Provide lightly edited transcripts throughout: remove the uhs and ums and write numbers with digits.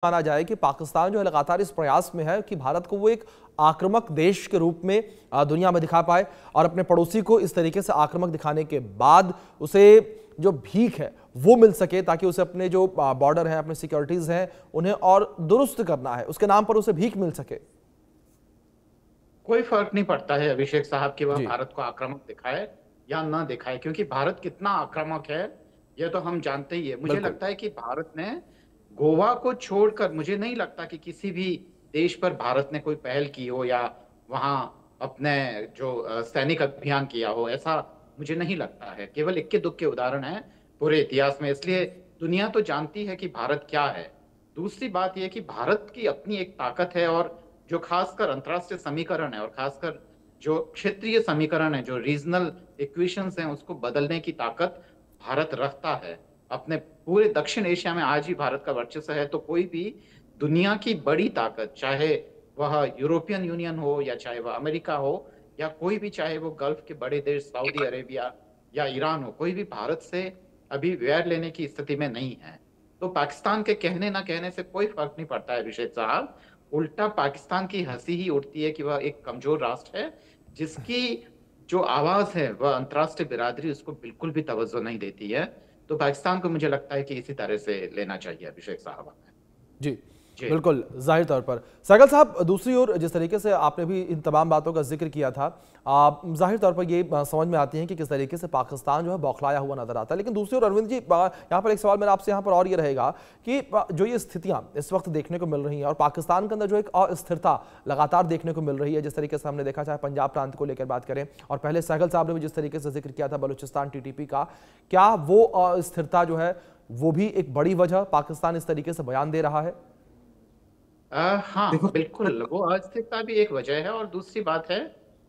माना जाए कि पाकिस्तान जो है लगातार इस प्रयास में है कि भारत को वो एक आक्रामक देश के रूप में दुनिया में दिखा पाए और अपने पड़ोसी को इस तरीके से आक्रामक दिखाने के बाद उसे जो भीख है वो मिल सके, ताकि उसे अपने जो बॉर्डर है, अपने सिक्योरिटीज हैं, उन्हें और दुरुस्त करना है, उसके नाम पर उसे भीख मिल सके। कोई फर्क नहीं पड़ता है अभिषेक साहब कि वह जी भारत को आक्रामक दिखाए या ना दिखाए, क्योंकि भारत कितना आक्रामक है यह तो हम जानते ही है। मुझे बिल्कुल। लगता है कि भारत ने गोवा को छोड़कर, मुझे नहीं लगता कि किसी भी देश पर भारत ने कोई पहल की हो या वहां अपने जो सैनिक अभियान किया हो, ऐसा मुझे नहीं लगता है। केवल इक्के दुक्के उदाहरण है पूरे इतिहास में, इसलिए दुनिया तो जानती है कि भारत क्या है। दूसरी बात यह कि भारत की अपनी एक ताकत है, और जो खासकर अंतर्राष्ट्रीय समीकरण है और खासकर जो क्षेत्रीय समीकरण है, जो रीजनल इक्वेशंस हैं, उसको बदलने की ताकत भारत रखता है। अपने पूरे दक्षिण एशिया में आज भी भारत का वर्चस्व है, तो कोई भी दुनिया की बड़ी ताकत, चाहे वह यूरोपियन यूनियन हो या चाहे वह अमेरिका हो या कोई भी, चाहे वो गल्फ के बड़े देश सऊदी अरेबिया या ईरान हो, कोई भी भारत से अभी वैर लेने की स्थिति में नहीं है। तो पाकिस्तान के कहने ना कहने से कोई फर्क नहीं पड़ता है अभिषेक साहब। उल्टा पाकिस्तान की हंसी ही उड़ती है कि वह एक कमजोर राष्ट्र है जिसकी जो आवाज है वह अंतर्राष्ट्रीय बिरादरी उसको बिल्कुल भी तवज्जो नहीं देती है। तो पाकिस्तान को मुझे लगता है कि इसी तरह से लेना चाहिए अभिषेक साहब। जी जी। बिल्कुल, जाहिर तौर पर। सहगल साहब, दूसरी ओर जिस तरीके से आपने भी इन तमाम बातों का जिक्र किया था, जाहिर तौर पर ये समझ में आती है कि किस तरीके से पाकिस्तान जो है बौखलाया हुआ नजर आता है। लेकिन दूसरी ओर अरविंद जी, यहाँ पर एक सवाल मेरा आपसे यहाँ पर और ये रहेगा कि जो ये स्थितियाँ इस वक्त देखने को मिल रही हैं और पाकिस्तान के अंदर जो एक अस्थिरता लगातार देखने को मिल रही है, जिस तरीके से हमने देखा, चाहे पंजाब प्रांत को लेकर बात करें और पहले सहगल साहब ने भी जिस तरीके से जिक्र किया था बलूचिस्तान टीटीपी का, क्या वो अस्थिरता जो है वो भी एक बड़ी वजह पाकिस्तान इस तरीके से बयान दे रहा है? हाँ देखो। बिल्कुल, वो अस्थिरता भी एक वजह है, और दूसरी बात है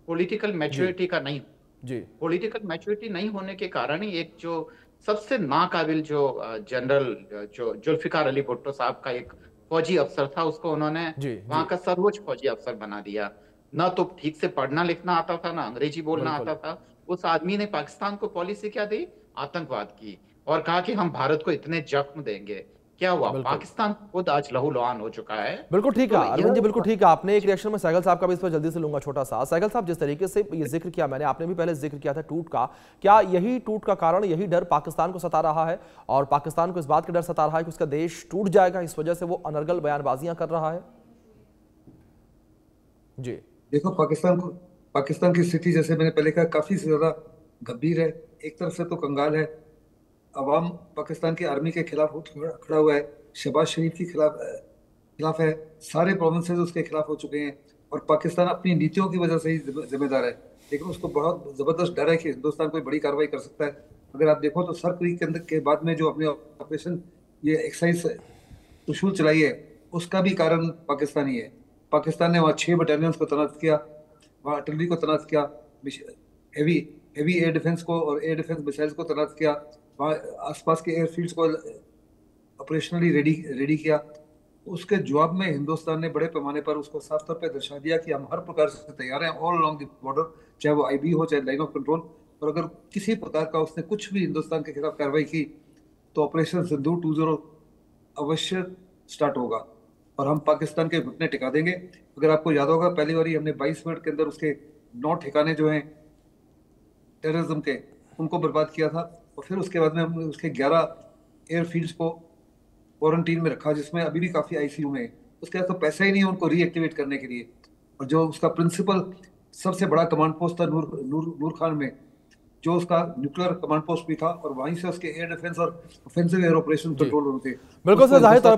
पॉलिटिकल जी मैच्योरिटी का नहीं। जी पॉलिटिकल मैच्योरिटी नहीं होने के कारण ही एक जो सबसे नाकाबिल जो जनरल जो जुल्फिकार अली भुट्टो साहब का एक फौजी अफसर था, उसको उन्होंने जी वहां जी का सर्वोच्च फौजी अफसर बना दिया। ना तो ठीक से पढ़ना लिखना आता था, ना अंग्रेजी बोलना बिल्कुल आता था। उस आदमी ने पाकिस्तान को पॉलिसी क्या दी? आतंकवाद की। और कहा कि हम भारत को इतने जख्म देंगे। क्या हुआ? बिल्कुल पाकिस्तान खुद आज लहूलुहान हो चुका है। बिल्कुल ठीक है तो अरविंद जी, यह बिल्कुल ठीक है। आपने एक रिएक्शन में सहगल साहब का भी इस पर जल्दी से लूंगा, छोटा सा। सहगल साहब, जिस तरीके से ये जिक्र किया मैंने, आपने भी पहले जिक्र किया था टूट का, क्या यही टूट का कारण, यही डर पाकिस्तान को सता रहा है और पाकिस्तान को इस बात का डर सता रहा है कि उसका देश टूट जाएगा, इस वजह से वो अनर्गल बयानबाजियां कर रहा है? जी देखो, पाकिस्तान की स्थिति, जैसे मैंने पहले कहा, काफी ज्यादा गंभीर है। एक तरफ से तो कंगाल है, अवाम पाकिस्तान की आर्मी के खिलाफ उठ खड़ा हुआ है, शहबाज शरीफ के खिलाफ है, सारे प्रोविंसेस उसके खिलाफ हो चुके हैं। और पाकिस्तान अपनी नीतियों की वजह से ही जिम्मेदार है। लेकिन उसको बहुत जबरदस्त डर है कि हिंदुस्तान कोई बड़ी कार्रवाई कर सकता है। अगर आप देखो तो सर क्रीक के अंदर के बाद में जो अपने ऑपरेशन, ये एक्सरसाइज त्रिशूल चलाई है, उसका भी कारण पाकिस्तान ही है। पाकिस्तान ने वहाँ 6 बटालियंस को तैनात किया, वहाँ आर्टिलरी को तैनात किया, हेवी हेवी एयर डिफेंस को और एयर डिफेंस मिसाइल्स को तैनात किया, वहाँ आसपास के एयरफील्ड्स को ऑपरेशनली रेडी रेडी किया। उसके जवाब में हिंदुस्तान ने बड़े पैमाने पर उसको साफ तौर पर दर्शा दिया कि हम हर प्रकार से तैयार हैं ऑल अलोंग द बॉर्डर, चाहे वो आईबी हो चाहे लाइन ऑफ कंट्रोल। और अगर किसी प्रकार का उसने कुछ भी हिंदुस्तान के खिलाफ कार्रवाई की तो ऑपरेशन सिंदूर 2.0 अवश्य स्टार्ट होगा और हम पाकिस्तान के घुटने टिका देंगे। अगर आपको याद होगा, पहली बार हमने 22 मिनट के अंदर उसके 9 ठिकाने जो हैं टेररिज्म के, उनको बर्बाद किया था। और फिर उसके बाद में हमने उसके 11 एयरफील्ड्स को क्वारंटीन में रखा, जिसमें अभी भी काफी आईसीयू में है। उसके पास तो पैसा ही नहीं है उनको रीएक्टिवेट करने के लिए। और जो उसका प्रिंसिपल सबसे बड़ा कमांड पोस्ट था नूर खान में, जो उसका न्यूक्लियर कमांड पोस्ट भी था, और वहीं से उसके एयर डिफेंस और ऑफेंसिव एयर ऑपरेशन जी कंट्रोल होते थे, बिल्कुल उसको सर, जाहिर हिंदुस्तान तौर